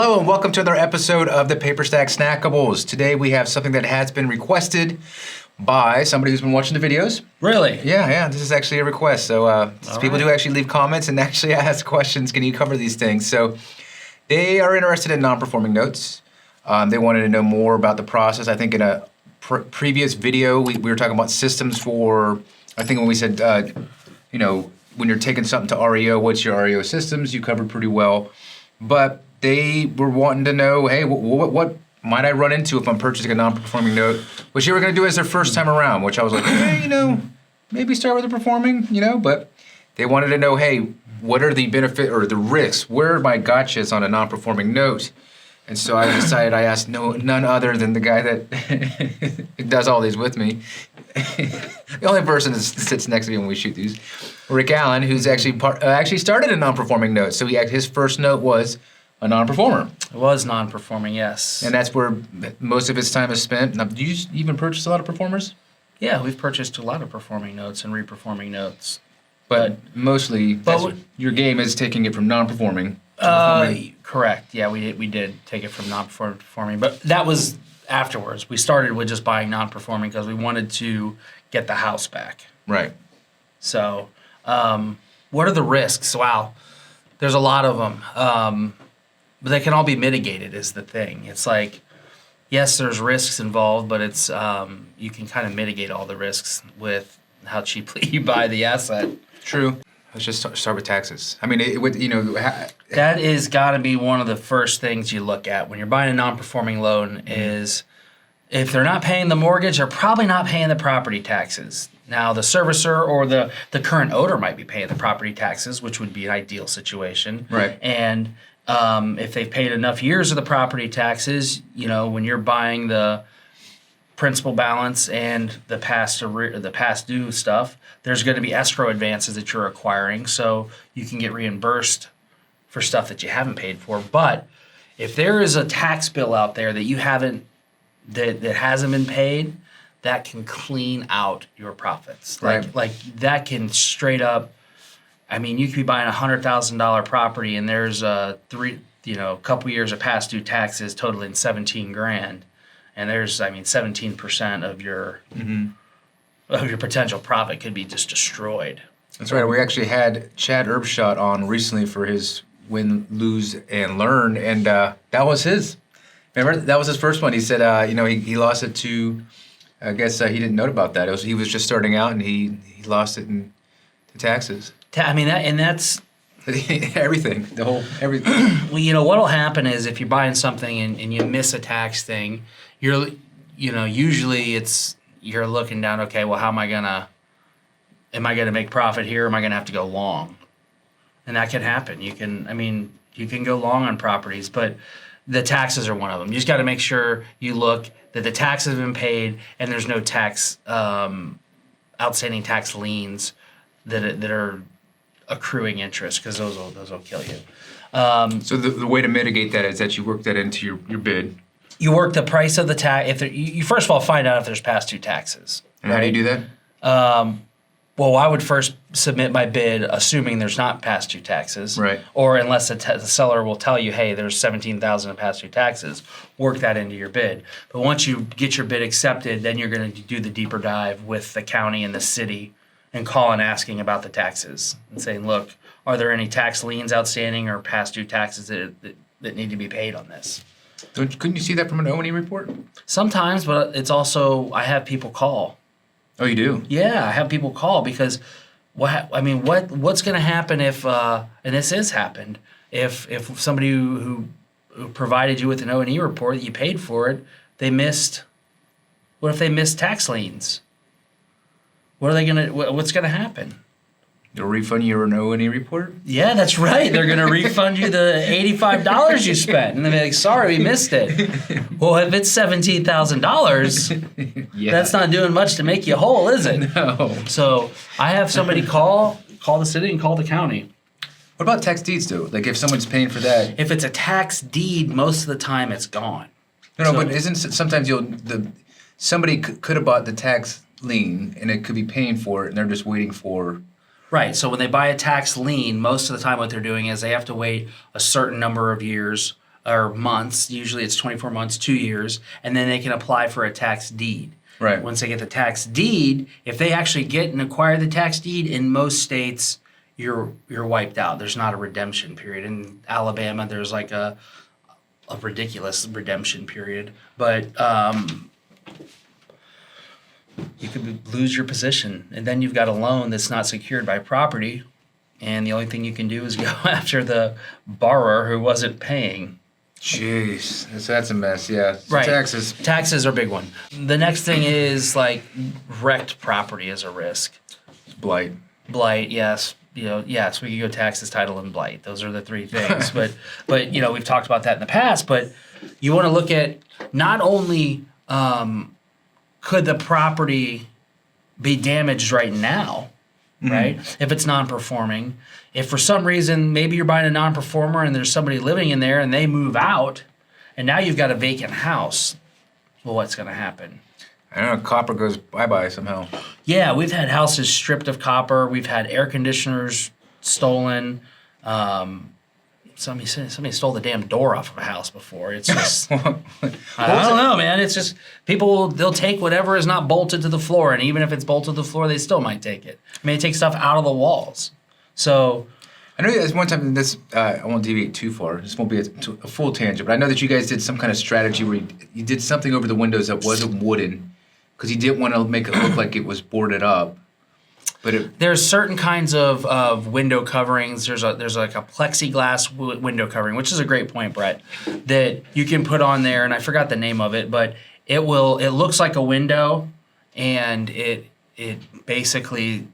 Hello and welcome to another episode of the Paperstac Snackables. Today we have something that has been requested by somebody who's been watching the videos. Really? Yeah. This is actually a request. So people do actually leave comments and actually ask questions. Can you cover these things? So they are interested in non-performing notes. They wanted to know more about the process. I think in a previous video we were talking about systems for. I think when we said when you're taking something to REO, what's your REO systems? You covered pretty well, but they were wanting to know, hey, what might I run into if I'm purchasing a non-performing note? Which they were going to do as their first time around, which I was like, hey, maybe start with the performing, but they wanted to know, hey, what are the benefit or the risks? Where are my gotchas on a non-performing note? And so I decided I asked none other than the guy that does all these with me. The only person that sits next to me when we shoot these, Rick Allen, who's actually started a non-performing note. So his first note was a non-performer. It was non-performing, yes. And that's where most of his time is spent. Now, do you even purchase a lot of performers? Yeah, we've purchased a lot of performing notes and reperforming notes. But mostly, your game is taking it from non-performing to performing. Correct. Yeah, we did take it from non-performing to performing, but that was afterwards. We started with just buying non-performing because we wanted to get the house back. Right. So, what are the risks? Wow, there's a lot of them. But they can all be mitigated is the thing. It's like, yes, there's risks involved, but it's you can kind of mitigate all the risks with how cheaply you buy the asset. True. Let's just start with taxes. I mean, that is got to be one of the first things you look at when you're buying a non-performing loan is if they're not paying the mortgage, they're probably not paying the property taxes. Now, the servicer or the current owner might be paying the property taxes, which would be an ideal situation. Right. And if they've paid enough years of the property taxes, when you're buying the principal balance and the past due stuff, there's going to be escrow advances that you're acquiring, so you can get reimbursed for stuff that you haven't paid for. But if there is a tax bill out there that you haven't that hasn't been paid, that can clean out your profits. Right. Like that can straight up. I mean, you could be buying $100,000 property, and there's a couple years of past due taxes totaling $17,000, and there's 17% of your potential profit could be just destroyed. That's right. We actually had Chad Erbschot on recently for his Win, Lose, and Learn, and that was his. Remember, that was his first one. He said, he lost it to. I guess he didn't know about that. He was just starting out, and he lost it to taxes. That's everything. Everything. Well, what'll happen is if you're buying something and you miss a tax thing, usually you're looking down. Okay, well, am I gonna make profit here? Or am I gonna have to go long? And that can happen. You can go long on properties, but the taxes are one of them. You just got to make sure you look that the taxes have been paid and there's no tax outstanding tax liens that are accruing interest, because those will kill you. So the way to mitigate that is that you work that into your bid. You work the price of the tax. You first of all find out if there's past due taxes. And right? How do you do that? Well, I would first submit my bid assuming there's not past due taxes. Right. Or unless the seller will tell you, hey, there's $17,000 in past due taxes, work that into your bid. But once you get your bid accepted, then you're going to do the deeper dive with the county and the city and call and asking about the taxes and saying, look, are there any tax liens outstanding or past due taxes that need to be paid on this? Couldn't you see that from an O&E report? Sometimes, but it's also, I have people call. Oh, you do? Yeah, I have people call because what's going to happen if, and this has happened, if somebody who provided you with an O&E report that you paid for it, what if they missed tax liens? What's going to happen? They'll refund you your O&E report? Yeah, that's right. They're going to refund you the $85 you spent. And they'll be like, sorry, we missed it. Well, if it's $17,000, yeah. That's not doing much to make you whole, is it? No. So I have somebody call the city and call the county. What about tax deeds, though? Like if someone's paying for that? If it's a tax deed, most of the time it's gone. No, but isn't sometimes somebody could have bought the tax lien and it could be paying for it and they're just waiting for... Right. So when they buy a tax lien, most of the time what they're doing is they have to wait a certain number of years or months. Usually it's 24 months, 2 years, and then they can apply for a tax deed. Right. Once they get the tax deed, if they actually get and acquire the tax deed, in most states, you're wiped out. There's not a redemption period. In Alabama, there's like a ridiculous redemption period, but you could lose your position, and then you've got a loan that's not secured by property, and the only thing you can do is go after the borrower who wasn't paying. Jeez, that's a mess. Yeah, so Right. Taxes are a big one. The next thing is like wrecked property is a risk. blight. Blight, yes. Yes, we could go taxes, title, and blight. Those are the three things. but we've talked about that in the past. But you want to look at not only could the property be damaged right now, right? If it's non-performing, if for some reason maybe you're buying a non-performer and there's somebody living in there and they move out, and now you've got a vacant house, well, what's going to happen? I don't know, copper goes bye-bye somehow. Yeah, we've had houses stripped of copper. We've had air conditioners stolen. Somebody stole the damn door off of a house before. It's just, I don't know, man. It's just they'll take whatever is not bolted to the floor, and even if it's bolted to the floor, they still might take it. I mean, they take stuff out of the walls. So I know there's one time this. I won't deviate too far. This won't be a full tangent, but I know that you guys did some kind of strategy where you did something over the windows that wasn't wooden, because you didn't want to make it look like it was boarded up. But there's certain kinds of window coverings. There's like a plexiglass window covering, which is a great point, Brett, that you can put on there, and I forgot the name of it, but it looks like a window, and it basically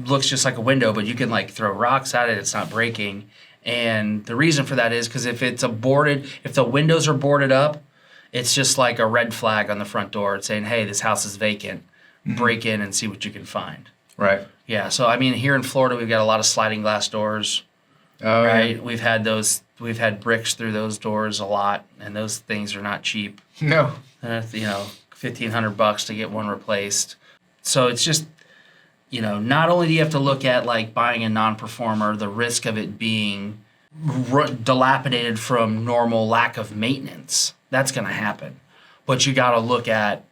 looks just like a window, but you can like throw rocks at it, it's not breaking. And the reason for that is because if the windows are boarded up, it's just like a red flag on the front door. It's saying, hey, this house is vacant. Break in and see what you can find. Right. Yeah, so I mean, here in Florida, we've got a lot of sliding glass doors. Oh, right? yeah. We've had bricks through those doors a lot, and those things are not cheap. No. $1,500 to get one replaced. So it's just, not only do you have to look at like buying a non-performer, the risk of it being dilapidated from normal lack of maintenance. That's going to happen. But you got to look at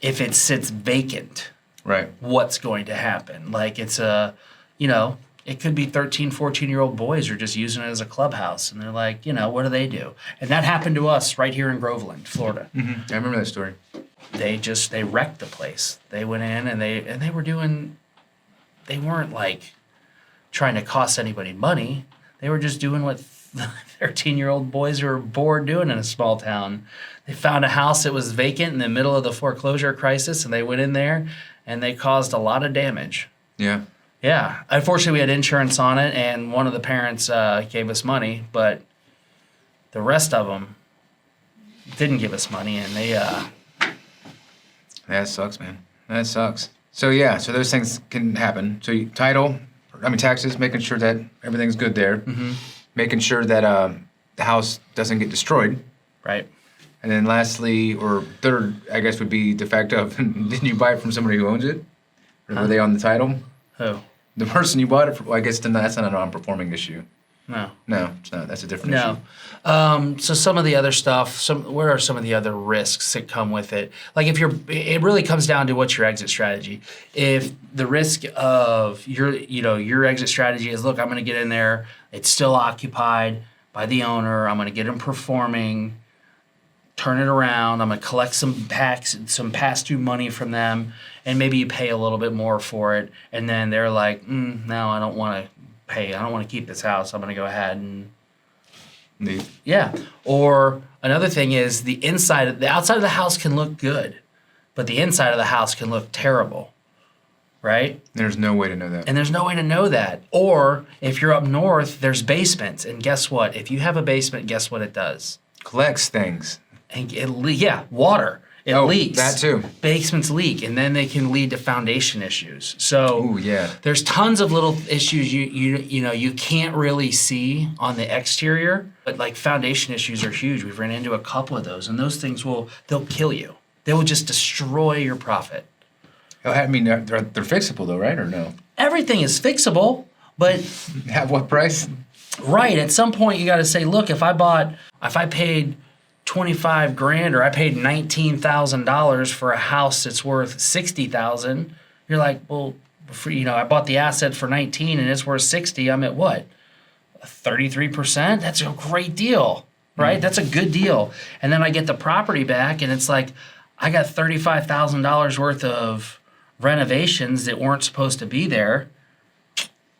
if it sits vacant. Right. What's going to happen? Like it's it could be 13, 14-year-old boys who are just using it as a clubhouse. And they're like, what do they do? And that happened to us right here in Groveland, Florida. Mm-hmm. I remember that story. They wrecked the place. They went in and they weren't like trying to cost anybody money. They were just doing what 13-year-old boys who were bored doing in a small town. They found a house that was vacant in the middle of the foreclosure crisis, and they went in there and they caused a lot of damage. Yeah. Yeah. Unfortunately, we had insurance on it, and one of the parents gave us money, but the rest of them didn't give us money, and they... That sucks, man. That sucks. So those things can happen. So taxes, making sure that everything's good there. Mm-hmm. Making sure that the house doesn't get destroyed. Right. And then lastly, or third, I guess, would be the fact of, didn't you buy it from somebody who owns it? Or were they on the title? Who? The person you bought it from, well, I guess then that's not a non-performing issue. No. No, it's not. That's a different issue. No. So some of the other stuff, what are some of the other risks that come with it? Like it really comes down to what's your exit strategy. If the risk of your exit strategy is, look, I'm going to get in there, it's still occupied by the owner, I'm going to get them performing, turn it around, I'm going to collect some past due money from them, and maybe you pay a little bit more for it, and then they're like, no, I don't want to pay, I don't want to keep this house, I'm going to go ahead and leave. Yeah. Or another thing is the outside of the house can look good, but the inside of the house can look terrible. Right? There's no way to know that. And there's no way to know that. Or if you're up north, there's basements. And guess what? If you have a basement, guess what it does? Collects things. And water. It leaks. That too. Basements leak, and then they can lead to foundation issues. So there's tons of little issues you can't really see on the exterior, but like foundation issues are huge. We've ran into a couple of those, and those things they'll kill you. They will just destroy your profit. I mean, they're fixable though, right? Or no? Everything is fixable, but At what price? Right. At some point, you got to say, look, if I paid 25 grand or I paid $19,000 for a house that's worth 60,000, you're like, well, I bought the asset for 19 and it's worth 60. I'm at what? 33%? That's a great deal, right? That's a good deal. And then I get the property back and it's like, I got $35,000 worth of renovations that weren't supposed to be there.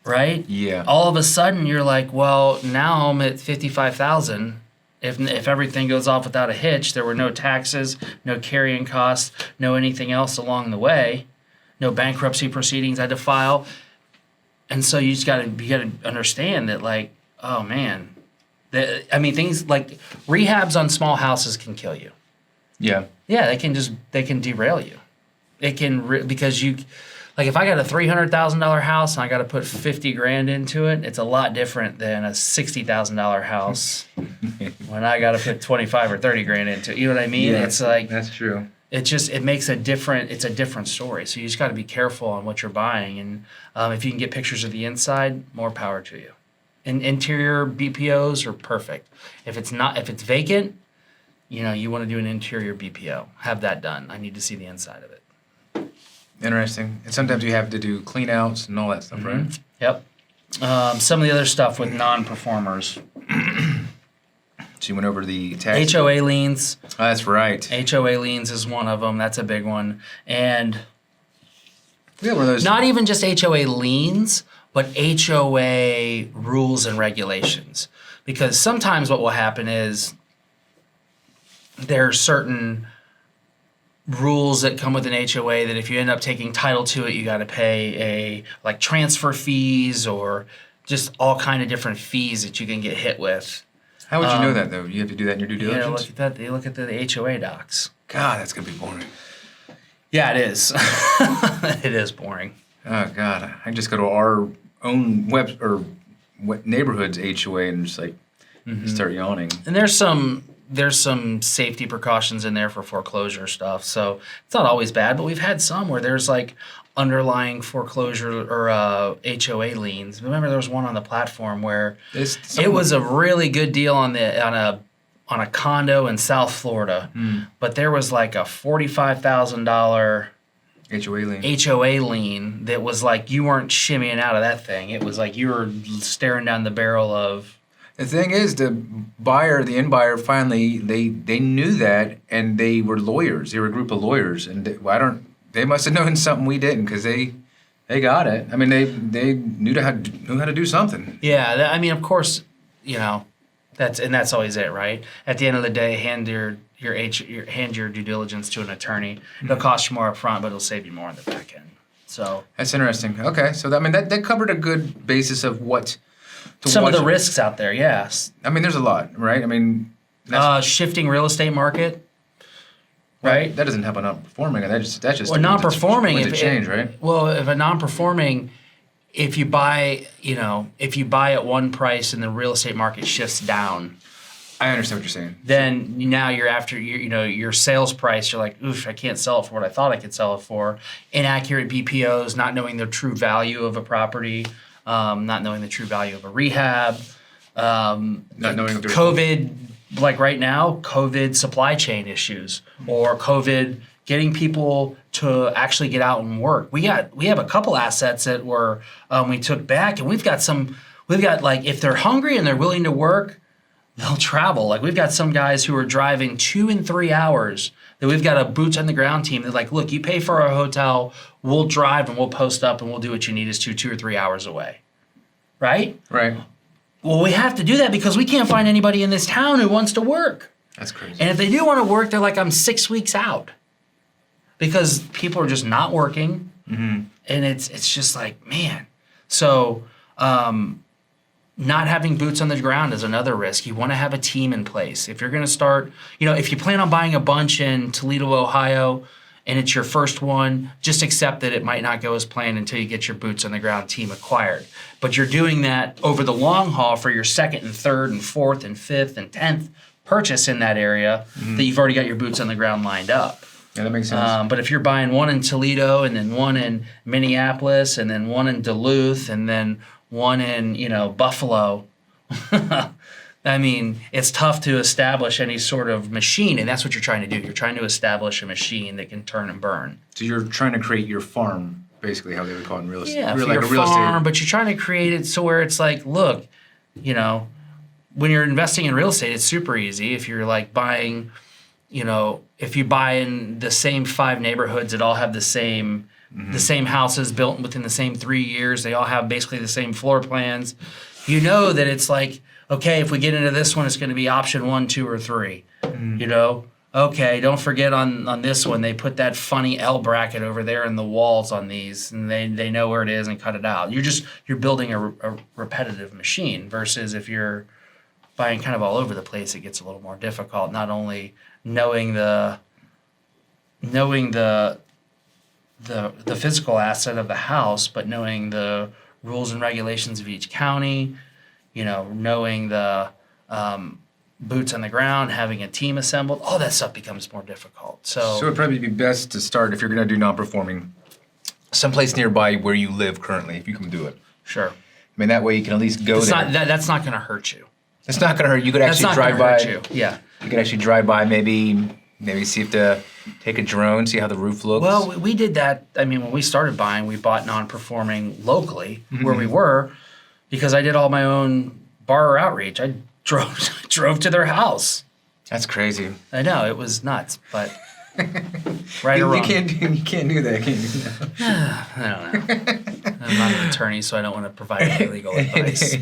Right? Yeah. All of a sudden, you're like, well, now I'm at 55,000. If everything goes off without a hitch, there were no taxes, no carrying costs, no anything else along the way, no bankruptcy proceedings I had to file, and so you gotta understand that, like, oh man, things like rehabs on small houses can kill you. Yeah. Yeah, they can derail you. It can because you. Like if I got a $300,000 house and I got to put 50 grand into it, it's a lot different than a $60,000 house when I got to put 25 or 30 grand into it. You know what I mean? Yeah, It's like that's true. it makes it's a different story. So you just got to be careful on what you're buying, and if you can get pictures of the inside, more power to you. And interior BPOs are perfect. If it's vacant, you want to do an interior BPO. Have that done. I need to see the inside of it. Interesting. And sometimes you have to do clean outs and all that stuff, right? Yep. Some of the other stuff with non-performers. So you went over the tax. HOA liens. Oh, that's right. HOA liens is one of them. That's a big one. And We got one of those. not even just HOA liens, but HOA rules and regulations. Because sometimes what will happen is there are certain rules that come with an HOA that if you end up taking title to it, you got to pay like transfer fees or just all kind of different fees that you can get hit with. How would you know that though? You have to do that in your due diligence. Yeah, look at that. You look at the HOA docs. God, that's gonna be boring. Yeah, it is. It is boring. Oh God, I just go to our own neighborhood's HOA and just like start yawning. And there's some safety precautions in there for foreclosure stuff. So it's not always bad, but we've had some where there's like underlying foreclosure or HOA liens. Remember there was one on the platform where it was a really good deal on a condo in South Florida, but there was like a $45,000 HOA lien that was like you weren't shimmying out of that thing. It was like you were staring down the barrel of. The thing is, the end buyer, finally they knew that, and they were lawyers. They were a group of lawyers, and they must have known something we didn't because they got it. I mean, they knew how to do something. Yeah, of course, that's always it, right? At the end of the day, hand your due diligence to an attorney. It'll cost you more up front, but it'll save you more on the back end. So that's interesting. Okay, so that covered a good basis of what. Some of the risks out there, yes. I mean, there's a lot, right? I mean, shifting real estate market, right? That doesn't help a non-performing. That's just non-performing. If change, right? Well, if a non-performing, if you buy at one price and the real estate market shifts down, I understand what you're saying. Then now you're after your sales price. You're like, oof, I can't sell it for what I thought I could sell it for. Inaccurate BPOs, not knowing the true value of a property. Not knowing the true value of a rehab, not knowing COVID, like right now, COVID supply chain issues or COVID getting people to actually get out and work. We have a couple assets that we took back, and we've got like if they're hungry and they're willing to work, they'll travel. Like we've got some guys who are driving 2 and 3 hours. That we've got a boots on the ground team. They're like, look, you pay for our hotel, we'll drive and we'll post up and we'll do what you need us to 2 or 3 hours away. Right? Right. Well, we have to do that because we can't find anybody in this town who wants to work. That's crazy. And if they do want to work, they're like, I'm 6 weeks out. Because people are just not working. Mm-hmm. And it's just like, man. So not having boots on the ground is another risk. You want to have a team in place. If you're going to start, if you plan on buying a bunch in Toledo, Ohio, and it's your first one, just accept that it might not go as planned until you get your boots on the ground team acquired. But you're doing that over the long haul for your second and third and fourth and fifth and 10th purchase in that area that you've already got your boots on the ground lined up. Yeah, that makes sense. But if you're buying one in Toledo and then one in Minneapolis and then one in Duluth and then one in, Buffalo, I mean, it's tough to establish any sort of machine, and that's what you're trying to do. You're trying to establish a machine that can turn and burn. So you're trying to create your farm, basically, how they would call it in real estate. Yeah, Real- for your a real farm, estate. but you're trying to create it so where it's like, look, you know, when you're investing in real estate, it's super easy. If you're like buying, you know, if you buy in the same 5 neighborhoods that all have the same houses built within the same 3 years, they all have basically the same floor plans. You know that it's like, okay, if we get into this one, it's going to be option 1, 2, or 3. You know, okay, don't forget on this one, they put that funny L bracket over there in the walls on these, and they know where it is and cut it out. You're building a repetitive machine versus if you're buying kind of all over the place, it gets a little more difficult. Not only knowing the physical asset of the house, but knowing the rules and regulations of each county, you know, knowing the boots on the ground, having a team assembled, all that stuff becomes more difficult. So it'd probably be best to start, if you're going to do non-performing, someplace nearby where you live currently, if you can do it. sure. I mean, that way you can at least go there. That's not going to hurt you. It's not going to hurt. You could That's actually not drive going by. to hurt you. Yeah. You could actually drive by, maybe see if to take a drone, see how the roof looks. Well, we did that. I mean, when we started buying, we bought non-performing locally where we were, because I did all my own borrower outreach. I drove to their house. That's crazy. I know, it was nuts, but right or You wrong. can't do that, can you? I don't know. I'm not an attorney, so I don't want to provide any legal advice.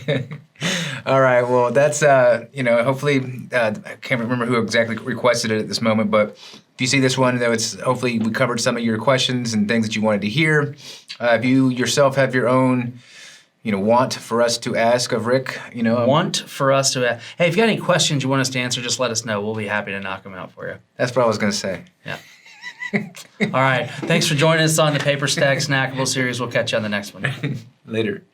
All right. Well, that's hopefully I can't remember who exactly requested it at this moment, but if you see this one, though, it's hopefully we covered some of your questions and things that you wanted to hear. If you yourself have your own, want for us to ask of Rick, Want for us to hey, if you got any questions you want us to answer, just let us know. We'll be happy to knock them out for you. That's what I was going to say. Yeah. All right. Thanks for joining us on the Paperstac Snackable series. We'll catch you on the next one. Later.